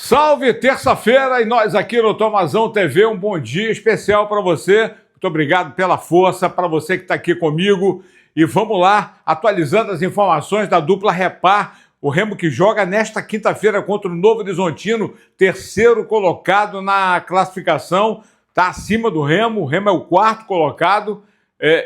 Salve, terça-feira, e nós aqui no Tomazão TV, um bom dia especial para você. Muito obrigado pela força, para você que está aqui comigo. E vamos lá, atualizando as informações da dupla Repar, o Remo que joga nesta quinta-feira contra o Novo Horizontino, terceiro colocado na classificação, está acima do Remo, o Remo é o quarto colocado,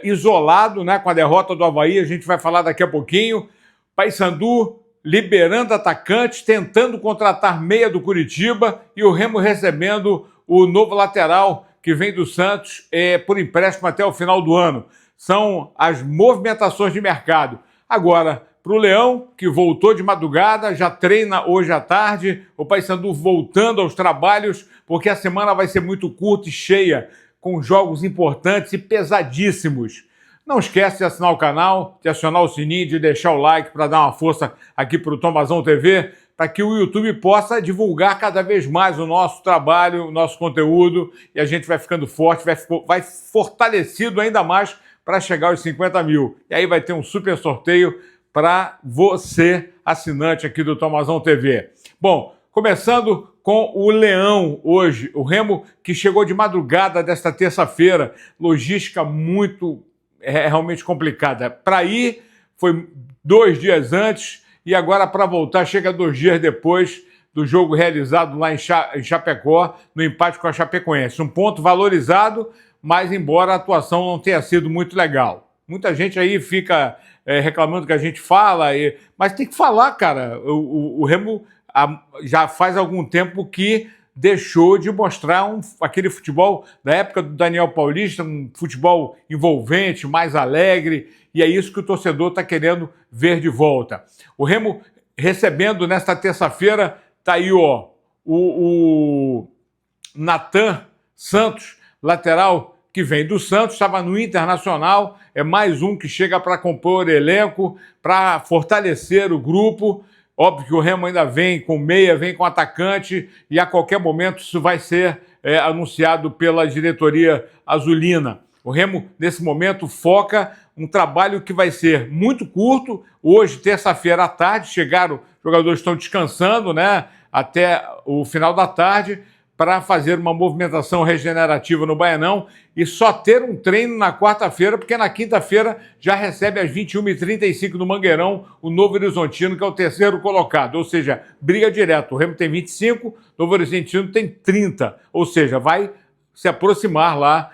isolado, né, com a derrota do Avaí, a gente vai falar daqui a pouquinho. Paysandu liberando atacantes, tentando contratar meia do Curitiba, e o Remo recebendo o novo lateral que vem do Santos por empréstimo até o final do ano. São as movimentações de mercado. Agora, para o Leão, que voltou de madrugada, já treina hoje à tarde, o Paysandu voltando aos trabalhos, porque a semana vai ser muito curta e cheia, com jogos importantes e pesadíssimos. Não esquece de assinar o canal, de acionar o sininho, de deixar o like para dar uma força aqui para o Tomazão TV, para que o YouTube possa divulgar cada vez mais o nosso trabalho, o nosso conteúdo, e a gente vai ficando forte, vai fortalecido ainda mais para chegar aos 50 mil. E aí vai ter um super sorteio para você, assinante aqui do Tomazão TV. Bom, começando com o Leão hoje, o Remo que chegou de madrugada desta terça-feira, logística realmente complicada. Para ir, foi 2 dias antes, e agora para voltar, chega 2 dias depois do jogo realizado lá em Chapecó, no empate com a Chapecoense. Um ponto valorizado, mas embora a atuação não tenha sido muito legal. Muita gente aí fica reclamando que a gente fala, mas tem que falar, cara. O Remo já faz algum tempo que deixou de mostrar aquele futebol da época do Daniel Paulista, um futebol envolvente, mais alegre, e é isso que o torcedor está querendo ver de volta. O Remo recebendo nesta terça-feira, tá aí o Natan Santos, lateral que vem do Santos, estava no Internacional, é mais um que chega para compor elenco, para fortalecer o grupo. Óbvio que o Remo ainda vem com meia, vem com atacante, e a qualquer momento isso vai ser anunciado pela diretoria azulina. O Remo, nesse momento, foca um trabalho que vai ser muito curto. Hoje, terça-feira à tarde, chegaram, os jogadores estão descansando, né, até o final da tarde, para fazer uma movimentação regenerativa no Baianão e só ter um treino na quarta-feira, porque na quinta-feira já recebe às 21h35 no Mangueirão o Novo Horizontino, que é o terceiro colocado, ou seja, briga direto. O Remo tem 25, o Novo Horizontino tem 30, ou seja, vai se aproximar lá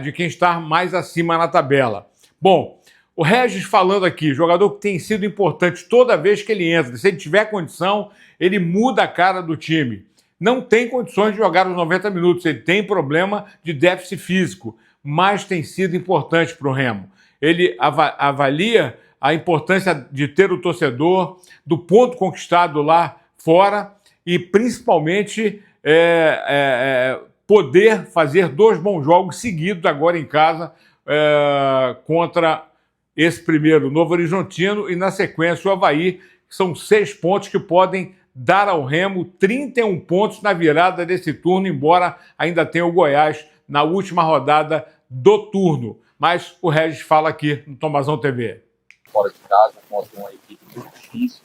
de quem está mais acima na tabela. Bom, o Regis falando aqui, jogador que tem sido importante toda vez que ele entra, se ele tiver condição, ele muda a cara do time. Não tem condições de jogar os 90 minutos, ele tem problema de déficit físico, mas tem sido importante para o Remo. Ele avalia a importância de ter o torcedor, do ponto conquistado lá fora e principalmente poder fazer 2 bons jogos seguidos agora em casa contra esse primeiro Novo Horizontino e na sequência o Avaí, que são 6 pontos que podem dar ao Remo 31 pontos na virada desse turno, embora ainda tenha o Goiás na última rodada do turno. Mas o Regis fala aqui no Tomazão TV. Fora de casa, contra uma equipe muito difícil,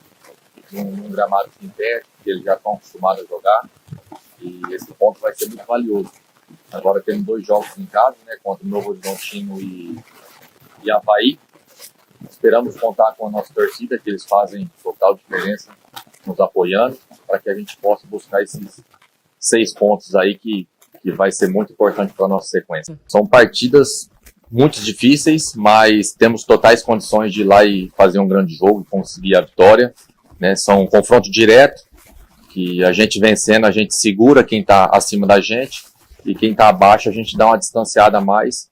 num gramado sintético, que eles já estão acostumados a jogar, e esse ponto vai ser muito valioso. Agora temos 2 jogos em casa, né, contra o Novo Horizontino e Avaí. Esperamos contar com a nossa torcida, que eles fazem total diferença nos apoiando, para que a gente possa buscar esses 6 pontos aí que vai ser muito importante para a nossa sequência. São partidas muito difíceis, mas temos totais condições de ir lá e fazer um grande jogo e conseguir a vitória, né? São um confronto direto, que a gente vencendo, a gente segura quem está acima da gente, e quem está abaixo a gente dá uma distanciada a mais,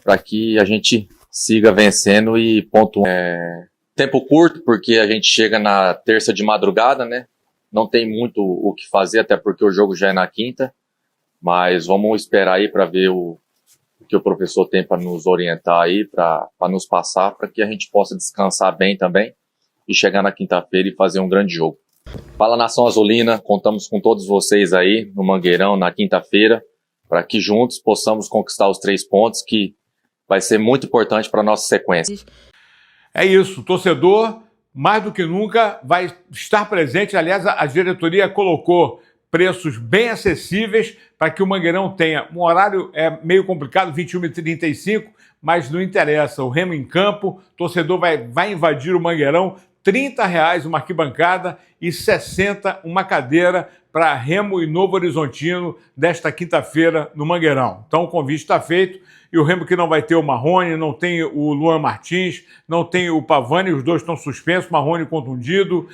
para que a gente siga vencendo e pontuando. Tempo curto, porque a gente chega na terça de madrugada, né? Não tem muito o que fazer, até porque o jogo já é na quinta. Mas vamos esperar aí para ver o que o professor tem para nos orientar aí, para nos passar, para que a gente possa descansar bem também e chegar na quinta-feira e fazer um grande jogo. Fala, Nação Azulina, contamos com todos vocês aí no Mangueirão na quinta-feira, para que juntos possamos conquistar os 3 pontos, que vai ser muito importante para a nossa sequência. É isso, o torcedor, mais do que nunca, vai estar presente. Aliás, a diretoria colocou preços bem acessíveis para que o Mangueirão tenha um horário meio complicado, 21h35, mas não interessa. O Remo em campo, o torcedor vai invadir o Mangueirão, R$30 uma arquibancada e 60 uma cadeira para Remo e Novo Horizontino desta quinta-feira no Mangueirão. Então o convite está feito e o Remo que não vai ter o Marrone, não tem o Luan Martins, não tem o Pavani, os dois estão suspensos, Marrone contundido,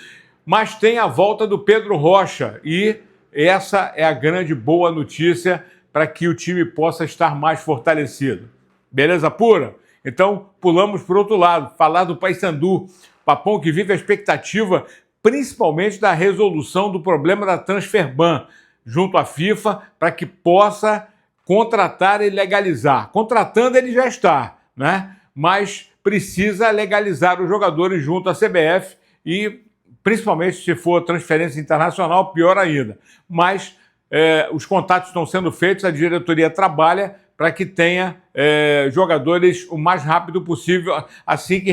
mas tem a volta do Pedro Rocha e essa é a grande boa notícia para que o time possa estar mais fortalecido. Beleza pura? Então pulamos para o outro lado, falar do Paysandu. Papão que vive a expectativa principalmente da resolução do problema da Transferban junto à FIFA para que possa contratar e legalizar. Contratando ele já está, né? Mas precisa legalizar os jogadores junto à CBF e principalmente se for transferência internacional, pior ainda. Mas os contatos estão sendo feitos, a diretoria trabalha para que tenha jogadores o mais rápido possível, assim que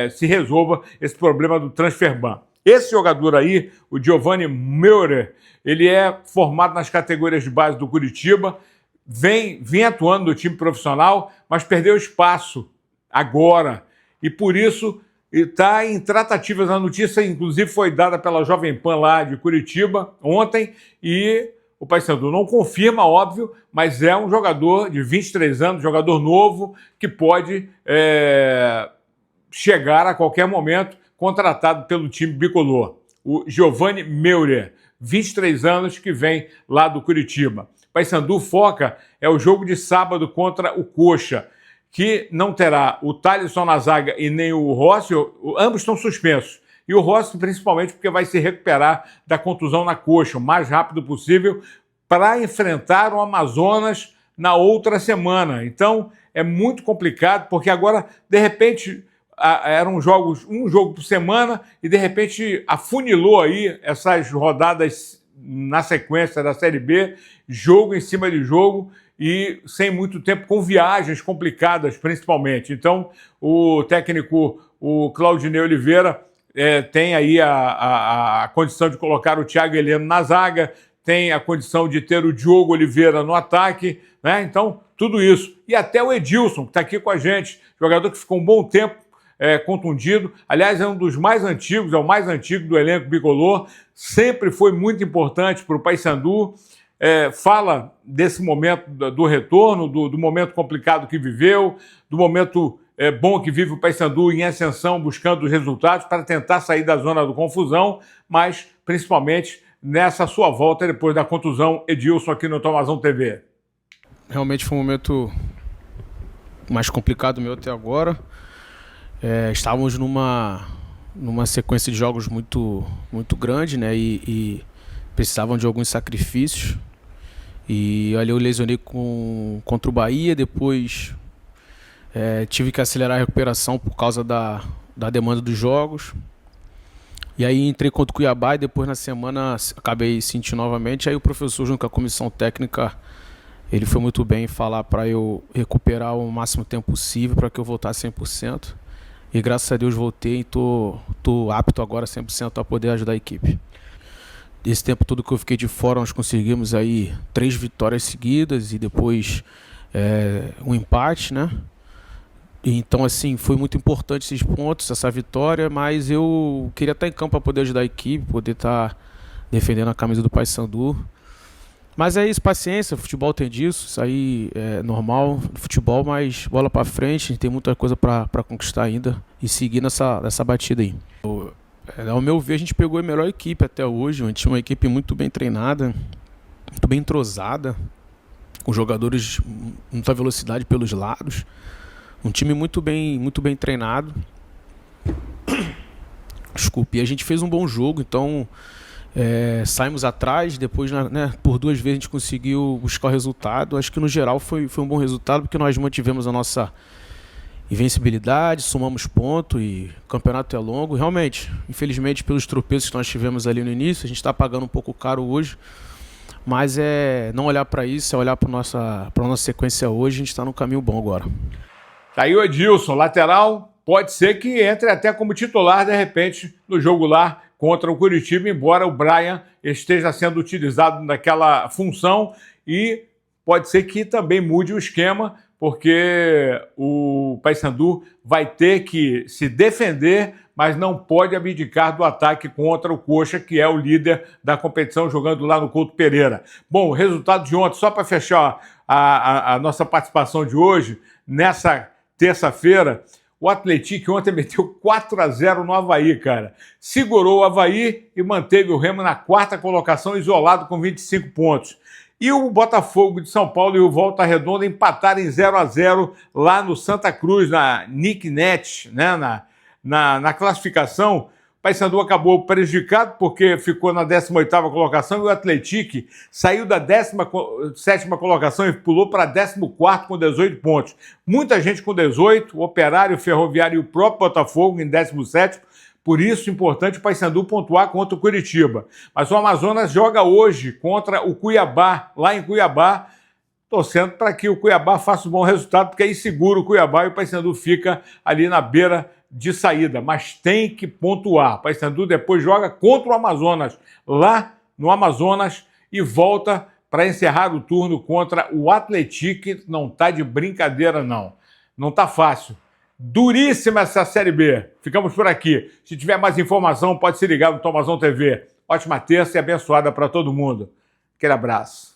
se resolva esse problema do Transferban. Esse jogador aí, o Giovanni Meurer, ele é formado nas categorias de base do Curitiba, vem atuando no time profissional, mas perdeu espaço agora. E por isso está em tratativas. A notícia, inclusive, foi dada pela Jovem Pan lá de Curitiba ontem e o Paysandu não confirma, óbvio, mas é um jogador de 23 anos, jogador novo, que pode chegar a qualquer momento, contratado pelo time bicolor. O Giovanni Meurer, 23 anos, que vem lá do Curitiba. Paysandu foca o jogo de sábado contra o Coxa, que não terá o Thalisson na zaga e nem o Rossi, ambos estão suspensos. E o Rossi, principalmente, porque vai se recuperar da contusão na coxa o mais rápido possível para enfrentar o Amazonas na outra semana. Então, é muito complicado, porque agora, de repente, eram jogos, um jogo por semana, e de repente afunilou aí essas rodadas na sequência da Série B, jogo em cima de jogo, e sem muito tempo, com viagens complicadas, principalmente. Então, o técnico, o Claudinei Oliveira, tem aí a condição de colocar o Thiago Heleno na zaga, tem a condição de ter o Diogo Oliveira no ataque, né? Então, tudo isso. E até o Edilson, que está aqui com a gente, jogador que ficou um bom tempo contundido. Aliás, é um dos mais antigos, é o mais antigo do elenco bicolor, sempre foi muito importante para o Paysandu. Fala desse momento do retorno, do momento complicado que viveu, do momento bom que vive o Paysandu em ascensão, buscando os resultados para tentar sair da zona do confusão, mas principalmente nessa sua volta depois da contusão. Edilson, aqui no Tomazão TV. Realmente foi um momento mais complicado meu até agora. Estávamos numa sequência de jogos muito grande, né? E precisavam de alguns sacrifícios. E ali eu lesionei contra o Bahia, depois tive que acelerar a recuperação por causa da demanda dos jogos. E aí entrei contra o Cuiabá e depois na semana acabei sentindo novamente. Aí o professor, junto com a comissão técnica, ele foi muito bem em falar para eu recuperar o máximo tempo possível para que eu voltasse 100%. E graças a Deus voltei e tô apto agora 100% a poder ajudar a equipe. Esse tempo todo que eu fiquei de fora, nós conseguimos aí 3 vitórias seguidas e depois um empate, né? Então, assim, foi muito importante esses pontos, essa vitória, mas eu queria estar em campo para poder ajudar a equipe, poder estar defendendo a camisa do Paysandu. Mas é isso, paciência, futebol tem disso, isso aí é normal do futebol, mas bola para frente, a gente tem muita coisa para conquistar ainda e seguir nessa batida aí. Ao meu ver, a gente pegou a melhor equipe até hoje, a gente tinha uma equipe muito bem treinada, muito bem entrosada, com jogadores muita velocidade pelos lados, um time muito bem treinado. Desculpe, e a gente fez um bom jogo, então saímos atrás, depois, né, por 2 vezes a gente conseguiu buscar o resultado. Acho que no geral foi um bom resultado, porque nós mantivemos a nossa invencibilidade, somamos ponto e o campeonato é longo. Realmente, infelizmente, pelos tropeços que nós tivemos ali no início, a gente está pagando um pouco caro hoje, mas não olhar para isso, é olhar para a nossa sequência hoje. A gente está no caminho bom agora. Tá aí o Edilson, lateral, pode ser que entre até como titular de repente no jogo lá contra o Curitiba, embora o Brian esteja sendo utilizado naquela função e pode ser que também mude o esquema, porque o Paysandu vai ter que se defender, mas não pode abdicar do ataque contra o Coxa, que é o líder da competição, jogando lá no Couto Pereira. Bom, o resultado de ontem, só para fechar a nossa participação de hoje, nessa terça-feira, o Atlético ontem meteu 4-0 no Avaí, cara. Segurou o Avaí e manteve o Remo na quarta colocação, isolado com 25 pontos. E o Botafogo de São Paulo e o Volta Redonda empataram em 0-0 lá no Santa Cruz, na Nicknet, né? Na classificação. O Paysandu acabou prejudicado porque ficou na 18ª colocação e o Atlético saiu da 17ª colocação e pulou para 14º com 18 pontos. Muita gente com 18, o Operário, o Ferroviário e o próprio Botafogo em 17º. Por isso, importante o Paysandu pontuar contra o Curitiba. Mas o Amazonas joga hoje contra o Cuiabá, lá em Cuiabá, torcendo para que o Cuiabá faça um bom resultado, porque aí segura o Cuiabá e o Paysandu fica ali na beira de saída. Mas tem que pontuar. O Paysandu depois joga contra o Amazonas, lá no Amazonas, e volta para encerrar o turno contra o Atlético. Não está de brincadeira, não. Não está fácil. Duríssima essa Série B. Ficamos por aqui. Se tiver mais informação, pode se ligar no Tomazão TV. Ótima terça e abençoada para todo mundo. Aquele abraço.